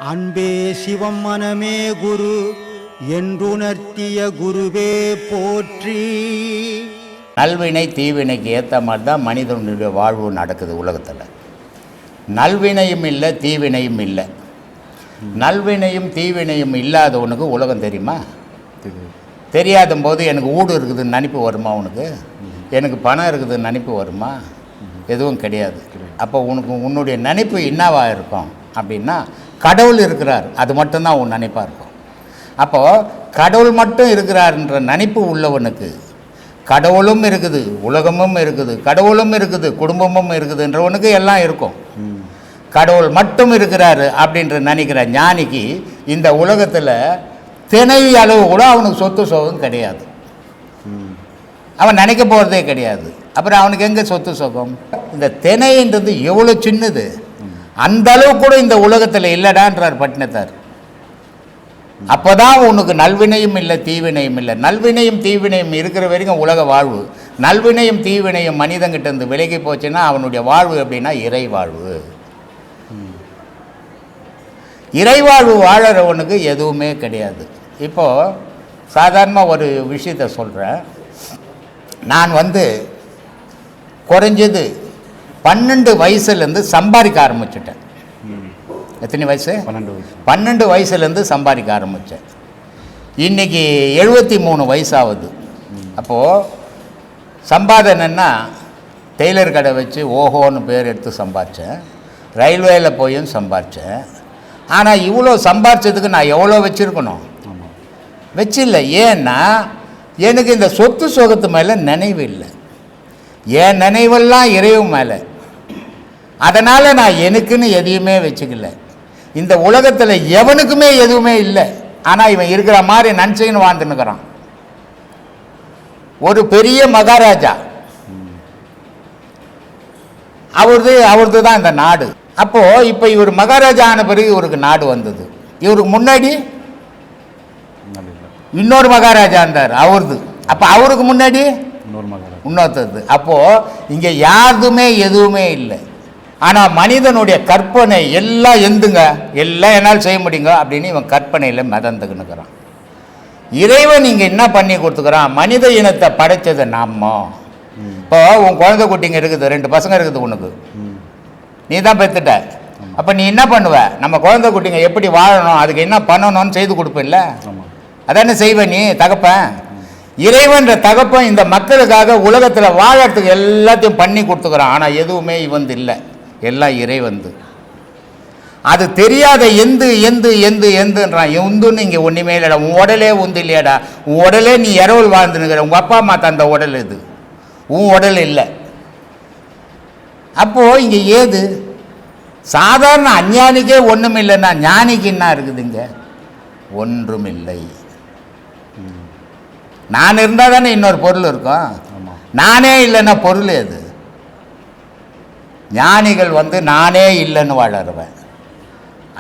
அன்பே சிவம் மனமே குரு என்றுணர்த்திய குருவே போற்றி. நல்வினை தீவினைக்கு ஏற்ற மாதிரி தான் மனிதனுடைய வாழ்வு நடக்குது உலகத்தில். நல்வினையும் இல்லை, தீவினையும் இல்லை. நல்வினையும் தீவினையும் இல்லாதவனுக்கு உலகம் தெரியுமா? தெரியாத போது எனக்கு ஊடு இருக்குதுன்னு நினைப்பு வருமா? உனக்கு எனக்கு பணம் இருக்குதுன்னு நினைப்பு வருமா? எதுவும் கிடையாது. அப்போ உனக்கு உன்னுடைய நினைப்பு என்னவாக இருக்கும் அப்படின்னா, கடவுள் இருக்கிறார், அது மட்டும்தான் உன் நினைப்பாக இருக்கும். அப்போது கடவுள் மட்டும் இருக்கிறார்ன்ற நினைப்பு உள்ளவனுக்கு கடவுளும் இருக்குது, உலகமும் இருக்குது, கடவுளும் இருக்குது, குடும்பமும் இருக்குதுன்றவனுக்கு எல்லாம் இருக்கும். கடவுள் மட்டும் இருக்கிறாரு அப்படின்ற நினைக்கிற ஞானிக்கு இந்த உலகத்தில் திணை அளவு கூட அவனுக்கு சொத்து சுகம் கிடையாது. அவன் நினைக்க போகிறதே கிடையாது. அப்புறம் அவனுக்கு எங்கே சொத்து சுகம்? இந்த திணைன்றது எவ்வளோ சின்னது, அந்த அளவு கூட இந்த உலகத்தில் இல்லைடான்றார் பட்டினத்தார். அப்போ தான் உனக்கு நல்வினையும் இல்லை, தீவினையும் இல்லை. நல்வினையும் தீவினையும் இருக்கிற வரைக்கும் உலக வாழ்வு. நல்வினையும் தீவினையும் மனிதங்கிட்ட இருந்து விலகி போச்சுன்னா அவனுடைய வாழ்வு எப்படின்னா இறை வாழ்வு. இறைவாழ்வு வாழறவனுக்கு எதுவுமே கிடையாது. இப்போது சாதாரணமாக ஒரு விஷயத்தை சொல்கிறேன். நான் குறைஞ்சது 12 வயசுலேருந்து சம்பாதிக்க ஆரம்பிச்சிட்டேன். எத்தனை வயசு? 12 வயசுலேருந்து சம்பாதிக்க ஆரம்பித்தேன். இன்றைக்கி 73 வயசாகுது. அப்போது சம்பாதனைன்னா டெய்லர் கடை வச்சு ஓஹோன்னு பேர் எடுத்து சம்பாதிச்சேன். ரயில்வேயில் போயும் சம்பாதிச்சேன். ஆனால் இவ்வளோ சம்பாதிச்சதுக்கு நான் எவ்வளோ வச்சுருக்கணும்? வச்சில்லை. ஏன்னா எனக்கு இந்த சொத்து சுகத்து மேலே நினைவு இல்லை. என் நினைவெல்லாம் இறைவன் மேலே. அதனால் நான் எனக்குன்னு எதையுமே வச்சுக்கல. இந்த உலகத்தில் எவனுக்குமே எதுவுமே இல்லை. ஆனால் இவன் இருக்கிற மாதிரி நினச்சின்னு வாழ்ந்துன்னுக்கிறான். ஒரு பெரிய மகாராஜா, அவரது தான் இந்த நாடு. அப்போது இப்போ இவர் மகாராஜா ஆன பிறகு இவருக்கு நாடு வந்தது. இவருக்கு முன்னாடி இன்னொரு மகாராஜா இருந்தார், அவரது. அப்போ அவருக்கு முன்னாடி இன்னொருத்தது. அப்போது இங்கே யாருதுமே எதுவுமே இல்லை. ஆனால் மனிதனுடைய கற்பனை எல்லாம் எந்துங்க, எல்லாம் என்னால் செய்ய முடியுங்க அப்படின்னு இவன் கற்பனையில் மிதந்துக்குன்னுக்கிறான். இறைவன் இங்கே என்ன பண்ணி கொடுத்துக்கிறான்? மனித இனத்தை படைத்தது நாம. இப்போ உன் குழந்தை குட்டிங்க இருக்குது, 2 பசங்க இருக்குது உனக்கு, நீ தான் பெற்றுட்ட. அப்போ நீ என்ன பண்ணுவ? நம்ம குழந்தை குட்டிங்க எப்படி வாழணும், அதுக்கு என்ன பண்ணணும்னு செய்து கொடுப்பில்ல? அதானே செய்வேன் நீ தகப்பன். இறைவன்ற தகப்பன் இந்த மக்களுக்காக உலகத்தில் வாழறதுக்கு எல்லாத்தையும் பண்ணி கொடுத்துக்கிறான். ஆனால் எதுவுமே இவந்து இல்லை, எல்லாம் இறைவந்து. அது தெரியாத எந்து எந்து எந்து எந்துன்றான். எந்துன்னு இங்கே ஒன்றுமே இல்லைடா. உன் உடலே உந்து இல்லையாடா. உன் உடலே நீ இரவல் வாழ்ந்துனுக்கிற. உங்கள் அப்பா அம்மா தந்த உடல் இது, உன் உடல் இல்லை. அப்போது இங்கே ஏது? சாதாரண அஞ்ஞானிக்கே ஒன்றும் இல்லைன்னா ஞானிக்கு என்ன இருக்குது? இங்கே ஒன்றும் இல்லை. நான் இருந்தால் தானே இன்னொரு பொருள் இருக்கும். நானே இல்லைன்னா பொருள் எது? ஞானிகள் நானே இல்லைன்னு வாழறவன்.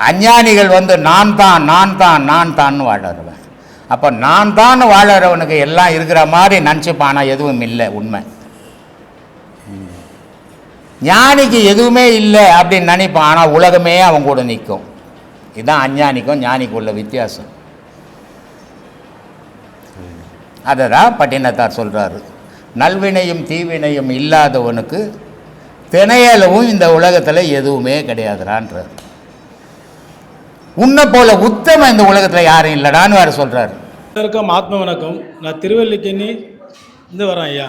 அஞ்ஞானிகள் நான் தான் நான் தான் நான் தான் வாழறவன். அப்போ நான் தான் வாழறவனுக்கு எல்லாம் இருக்கிற மாதிரி நினச்சிப்பானா எதுவும் இல்லை. உண்மை. ஞானிக்கு எதுவுமே இல்லை அப்படின்னு நினைப்பான். ஆனால் உலகமே அவன் கூட நிற்கும். இதுதான் அஞ்ஞானிக்கும் ஞானிக்கும் உள்ள வித்தியாசம். அதை தான் பட்டினத்தார் சொல்கிறாரு. நல்வினையும் தீவினையும் இல்லாதவனுக்கு திணையளவும் இந்த உலகத்தில் எதுவுமே கிடையாதுறான்றார். உன்னை போல உத்தம இந்த உலகத்தில் யாரும் இல்லைடான்னு வேறு சொல்கிறார். எல்லாருக்கும் ஆத்ம வணக்கம். நான் திருவல்லிக்கேணி வரேன் ஐயா.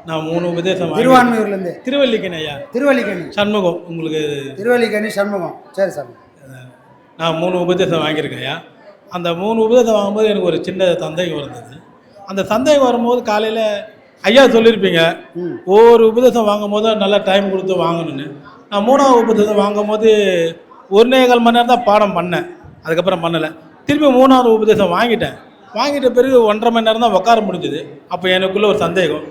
நான் 3 உபதேசம் திருவான்மையூர்லேருந்து. திருவல்லிக்கேணி ஐயா. திருவல்லிக்கேணி சண்முகம். உங்களுக்கு திருவல்லிக்கேணி சண்முகம். சரி சார். நான் 3 உபதேசம் வாங்கியிருக்கேன் ஐயா. அந்த 3 உபதேசம் வாங்கும்போது எனக்கு ஒரு சின்ன சந்தேகம் இருந்தது. அந்த சந்தேகம் வரும்போது காலையில் ஐயா சொல்லியிருப்பீங்க, ஒவ்வொரு உபதேசம் வாங்கும் போது நல்லா டைம் கொடுத்து வாங்கணுன்னு. நான் 3ஆவது உபதேசம் வாங்கும் போது 1.25 மணி நேரம் தான் பாடம் பண்ணேன். அதுக்கப்புறம் பண்ணலை. திரும்பி 3ஆவது உபதேசம் வாங்கிட்ட பிறகு 1.5 மணி நேரம் தான் உட்கார முடிஞ்சுது. அப்போ எனக்குள்ளே ஒரு சந்தேகம்.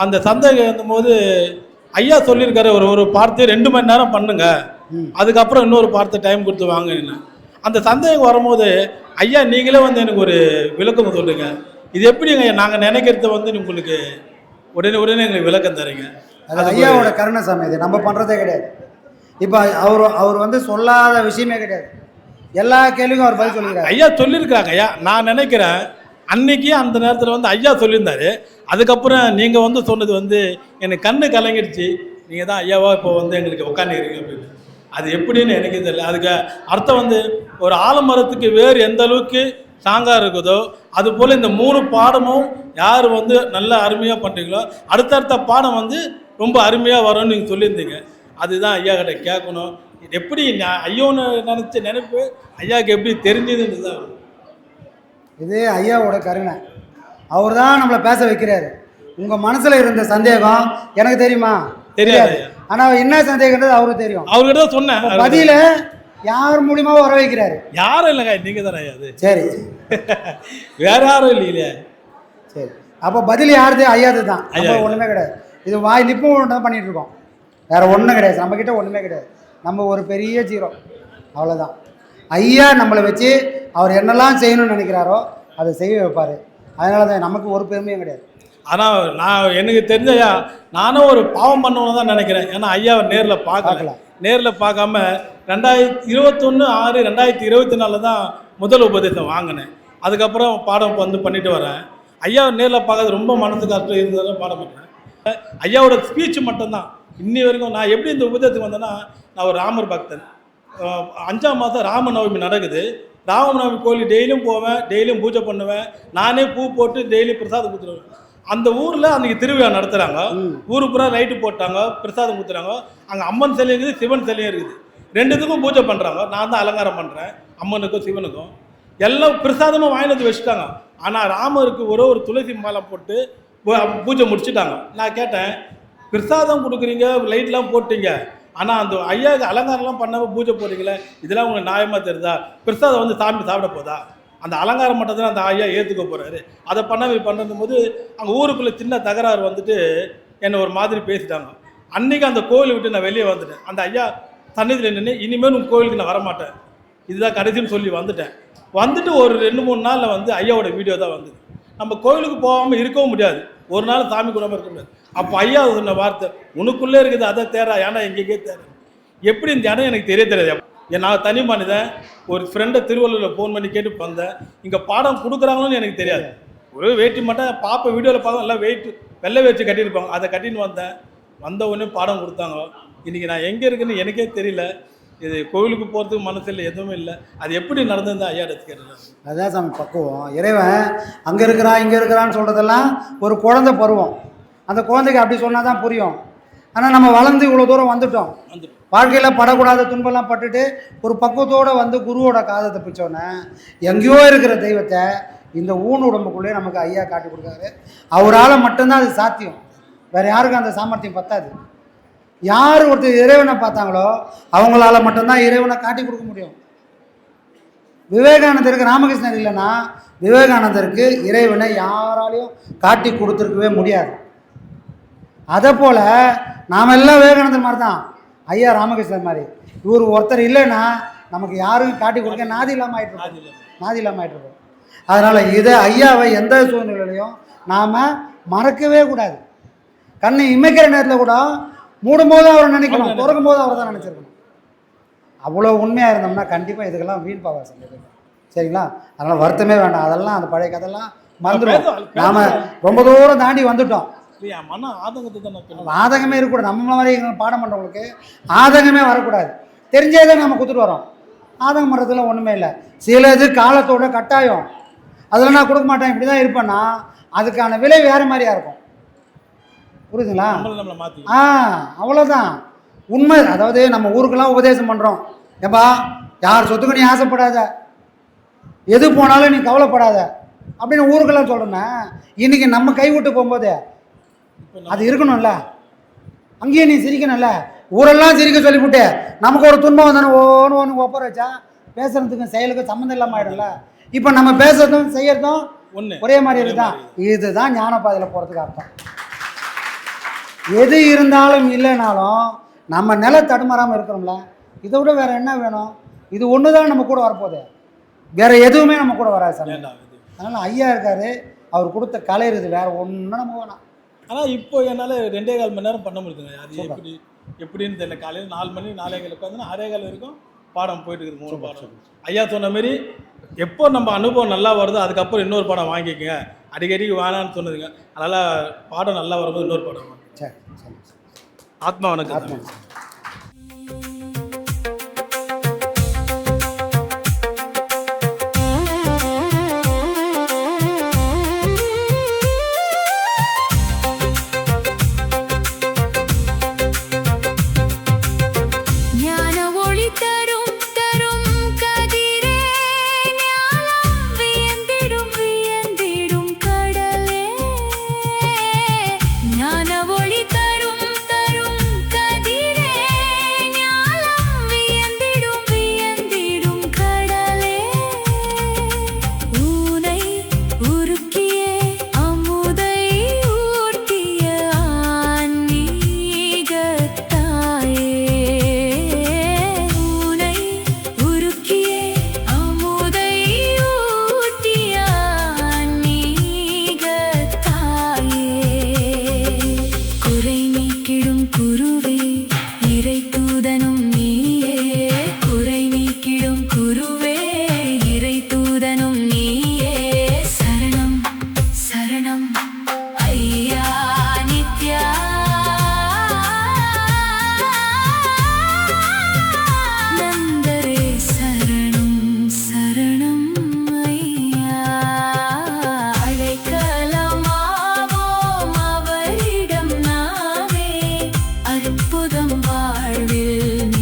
அந்த சந்தேகம் இருந்தபோது ஐயா சொல்லியிருக்காரு, ஒரு பார்த்து 2 மணி நேரம் பண்ணுங்க, அதுக்கப்புறம் இன்னொரு பார்த்து டைம் கொடுத்து வாங்கினேன்னு. அந்த சந்தேகம் வரும்போது ஐயா நீங்களே எனக்கு ஒரு விளக்கம் சொல்லுங்க. இது எப்படிங்க நாங்கள் நினைக்கிறத உங்களுக்கு உடனே எங்களுக்கு விளக்கம் தரீங்க? அது ஐயாவோட கருணை சாமி. இது நம்ம பண்ணுறதே கிடையாது. இப்போ அவர் சொல்லாத விஷயமே கிடையாது. எல்லா கேள்விக்கும் அவர் பதில் சொல்லிக்கிறார். ஐயா சொல்லியிருக்காங்க ஐயா. நான் நினைக்கிறேன் அன்னைக்கு அந்த நேரத்தில் வந்து ஐயா சொல்லியிருந்தாரு. அதுக்கப்புறம் நீங்கள் வந்து சொன்னது வந்து எனக்கு கண்ணு கலங்கிடுச்சு. நீங்கள் தான் ஐயாவா இப்போ வந்து எங்களுக்கு உட்காந்துக்கிறீங்க அப்படின்னு. அது எப்படின்னு எனக்கு தெரியல. அதுக்கு அர்த்தம் வந்து ஒரு ஆலமரத்துக்கு வேறு எந்த அளவுக்கு ஸ்ட்ராங்காக இருக்குதோ அது போல் இந்த 3 பாடமும் யார் வந்து நல்லா அருமையாக பண்ணுறீங்களோ அடுத்தடுத்த பாடம் வந்து ரொம்ப அருமையாக வரும்னு நீங்கள் சொல்லியிருந்தீங்க. அதுதான் ஐயா கிட்ட கேட்கணும். எப்படி ஐயோன்னு நினச்ச நினைப்பு ஐயாவுக்கு எப்படி தெரிஞ்சதுன்னு தான். இது ஐயாவோட கருணை. அவர் தான் நம்மளை பேச வைக்கிறாரு. உங்கள் மனசில் இருந்த சந்தேகம் எனக்கு தெரியுமா? தெரியாது. ஆனால் என்ன சந்தேகன்றது அவருக்கு தெரியும். அவர்கிட்ட தான் சொன்னேன். பதில யார் மூலியமா வர வைக்கிறாரு? யாரும் இல்லைங்க, நீங்கள் தானே ஐயா. அது சரி, வேற யாரும் இல்லையே. சரி, அப்போ பதில் யாருது? ஐயாது தான். ஒன்றுமே கிடையாது. இது வாய் லிப்பும் ஒன்று தான் பண்ணிட்டு இருக்கோம், வேற ஒன்றும் கிடையாது. நம்மக்கிட்ட ஒன்றுமே கிடையாது. நம்ம ஒரு பெரிய ஜீரோ, அவ்வளோதான். ஐயா நம்மளை வச்சு அவர் என்னெல்லாம் செய்யணும்னு நினைக்கிறாரோ அதை செய்ய வைப்பார். அதனால தான் நமக்கு ஒரு பெருமையும் கிடையாது. ஆனால் நான் எனக்கு தெரிஞ்ச ஐயா நானும் ஒரு பாவம் பண்ணணும்னு தான் நினைக்கிறேன். ஏன்னா ஐயாவை நேரில் பார்க்கல. நேரில் பார்க்காம 2021/6/2024 தான் முதல் உபதேசம் வாங்கினேன். அதுக்கப்புறம் பாடம் வந்து பண்ணிட்டு வரேன். ஐயாவை நேரில் பார்க்கறது ரொம்ப மனசு கஷ்டம் இருந்ததால் பாடம் பண்ணேன். ஐயாவோட ஸ்பீச் மட்டும்தான் இன்னி வரைக்கும். நான் எப்படி இந்த உபதேசத்துக்கு வந்தேன்னா, நான் ஒரு ராமர் பக்தன். 5ஆம் மாதம் ராமநவமி நடக்குது. ராமநவமி கோயில் டெய்லியும் போவேன், டெய்லியும் பூஜை பண்ணுவேன். நானே பூ போட்டு டெய்லியும் பிரசாதம் கொடுத்துருவேன். அந்த ஊரில் அன்றைக்கி திருவிழா நடத்துகிறாங்க. ஊருக்கு பூரா லைட்டு போட்டாங்க, பிரசாதம் கொடுத்துறாங்க. அங்கே அம்மன் சிலையும் இருக்குது, சிவன் சிலையும் இருக்குது. ரெண்டுத்துக்கும் பூஜை பண்ணுறாங்க. நான் தான் அலங்காரம் பண்ணுறேன், அம்மனுக்கும் சிவனுக்கும். எல்லாம் பிரசாதமாக வாங்கிட்டு வந்து வச்சுட்டாங்க. ஆனால் ராமருக்கு ஒரு துளசி மாலை போட்டு பூஜை முடிச்சுட்டாங்க. நான் கேட்டேன், பிரசாதம் கொடுக்குறீங்க, லைட்லாம் போட்டீங்க, ஆனால் அந்த ஐயாவுக்கு அலங்காரம்லாம் பண்ணாமல் பூஜை போடுறீங்களே, இதெல்லாம் உங்களுக்கு நியாயமாக தெரியுதா? பிரசாதம் வந்து சாமி சாப்பிட போதா? அந்த அலங்காரம் மட்டும் தான் அந்த ஐயா ஏற்றுக்க போகிறாரு. அதை பண்ணும் போது அங்கே ஊருக்குள்ளே சின்ன தகராறு வந்துட்டு என்னை ஒரு மாதிரி பேசிட்டாங்க. அன்றைக்கி அந்த கோவில் விட்டு நான் வெளியே வந்துட்டேன். அந்த ஐயா சன்னிதியில் நின்று, இனிமேல் உங்கள் கோவிலுக்கு நான் வரமாட்டேன், இதுதான் கடைசின்னு சொல்லி வந்துட்டு ஒரு 2-3 நாளில் வந்து ஐயாவோட வீடியோ தான் வந்தது. நம்ம கோவிலுக்கு போகாமல் இருக்கவும் முடியாது, ஒரு நாள் சாமி கூடாமல் இருக்க முடியாது. அப்போ ஐயா சொன்ன வார்த்தை, உனக்குள்ளே இருக்குது அதை தேரா, ஏன்னா எங்கேயே தேர. எப்படி இந்த இடம் எனக்கு தெரியாது. நான் தனி மனிதன். ஒரு ஃப்ரெண்டை திருவள்ளூரில் ஃபோன் பண்ணி கேட்டு வந்தேன். இங்கே பாடம் கொடுக்குறாங்களோன்னு எனக்கு தெரியாது. ஒரு வேட்டி மட்டும் பாப்பா வீடியோவில் பார்த்தோம், எல்லாம் வெள்ளை வேச்சு கட்டியிருப்பாங்க, அதை கட்டின்னு வந்த உடனே பாடம் கொடுத்தாங்க. இன்றைக்கி நான் எங்கே இருக்குன்னு எனக்கே தெரியல. இது கோவிலுக்கு போகிறதுக்கு மனசு இல்லை, எதுவுமே இல்லை. அது எப்படி நடந்தது ஐயா கேட்டேன். அதுதான் சாமி பக்குவம். இறைவன் அங்கே இருக்கிறான் இங்கே இருக்கிறான்னு சொல்கிறதெல்லாம் ஒரு குழந்தை பருவம். அந்த குழந்தைக்கு அப்படி சொன்னால் தான் புரியும். ஆனால் நம்ம வளர்ந்து இவ்வளோ தூரம் வந்துட்டோம். வாழ்க்கையில் படக்கூடாத துன்பெல்லாம் பட்டுட்டு ஒரு பக்குவத்தோடு வந்து குருவோட காதத்தை பிடிச்சோன்னே எங்கேயோ இருக்கிற தெய்வத்தை இந்த ஊன் உடம்புக்குள்ளே நமக்கு ஐயா காட்டி கொடுக்காரு. அவரால் மட்டும்தான் அது சாத்தியம். வேறு யாருக்கும் அந்த சாமர்த்தியம் பத்தாது. யார் ஒருத்தர் இறைவனை பார்த்தாங்களோ அவங்களால மட்டும்தான் இறைவனை காட்டி கொடுக்க முடியும். விவேகானந்தருக்கு ராமகிருஷ்ணர் இல்லைன்னா விவேகானந்தருக்கு இறைவனை யாராலையும் காட்டி கொடுத்துருக்கவே முடியாது. அதை போல் நாம் எல்லாம் விவேகானந்தர் மாதிரி தான், ஐயா ராமகிருஷ்ணர் மாதிரி. இவர் ஒருத்தர் இல்லைன்னா நமக்கு யாரும் காட்டி கொடுக்க நாதி இல்லாமல் ஆகிட்டுருக்கோம். அதனால் இதை ஐயாவை எந்த சூழ்நிலையிலையும் நாம் மறக்கவே கூடாது. கண்ணை இமைக்கிற நேரத்தில் கூட மூடும்போது அவரை நினைக்கணும், திறக்கும் போது அவரை தான் நினச்சிருக்கணும். அவ்வளோ உண்மையாக இருந்தோம்னா கண்டிப்பாக இதுக்கெல்லாம் வீண் பாவா சொல்லிடுங்க. சரிங்களா? அதனால் வருத்தமே வேண்டாம். அதெல்லாம் அந்த பழைய கதையெல்லாம் மறந்துடும். நாம் ரொம்ப தூரம் தாண்டி வந்துட்டோம். ஆதங்கமே இருக்கக்கூடாது. நம்ம மாதிரி பாடம் பண்ணுறவங்களுக்கு ஆதங்கமே வரக்கூடாது. தெரிஞ்சே தான் நம்ம கொடுத்துட்டு வரோம். ஆதங்கம் பண்ணுறதுல ஒன்றுமே இல்லை. சில இது காலத்தோட கட்டாயம், அதில் நான் கொடுக்க மாட்டேன், இப்படி தான் இருப்பேன்னா அதுக்கான விலை வேறு மாதிரியாக இருக்கும். புரியுதுங்களா? அவ்வளோதான் உண்மை. அதாவது நம்ம ஊருக்கெல்லாம் உபதேசம் பண்ணுறோம், ஏப்பா யார் சொத்துக்கு நீ ஆசைப்படாத, எது போனாலும் நீ கவலைப்படாத அப்படின்னு ஊருக்கெல்லாம் சொல்கிறோன்னா, இன்றைக்கி நம்ம கை விட்டு போகும்போது அது இருக்கணும்ல, அங்கேயே நீ சிரிக்கணும்ல. ஊரெல்லாம் சிரிக்க சொல்லிவிட்டு நமக்கு ஒரு துன்பம் வந்தானே ஒன்று ஒப்பர வச்சா பேசுறதுக்கும் செயலுக்கும் சம்மந்தம் இல்லாமல் ஆகிடும்ல. இப்போ நம்ம பேசுறதும் செய்யறதும் ஒரே மாதிரி இருக்குதான். இதுதான் ஞான பாதையில் போகிறதுக்கு அர்த்தம். எது இருந்தாலும் இல்லைனாலும் நம்ம நில தடுமாறாமல் இருக்கிறோம்ல, இதை விட வேறு என்ன வேணும்? இது ஒன்று தான் நம்ம கூட வரப்போகுது, வேறு எதுவுமே நம்ம கூட வராது சார். அதனால் ஐயா இருக்கார், அவர் கொடுத்த கலை இருக்குது, வேறு ஒன்றும் நம்ம வேணாம். ஆனால் இப்போ என்னால் 2.25 மணி நேரம் பண்ண முடியுதுங்க. அது எப்படின்னு தெரியல. காலையில் 4 மணி 4:15 உட்காந்து 6:15 வரைக்கும் பாடம் போயிட்டு இருக்குது 3 பாடம். ஐயா சொன்ன மாரி எப்போ நம்ம அனுபவம் நல்லா வருதோ அதுக்கப்புறம் இன்னொரு பாடம் வாங்கிக்கங்க, அடிக்கடிக்கு வேணான்னு சொன்னதுங்க. அதனால் பாடம் நல்லா வரும்போது இன்னொரு பாடம் வாங்க. சரி சரி. ஆத்மா வணக்கம். ஆத்மா. வாழ்வில்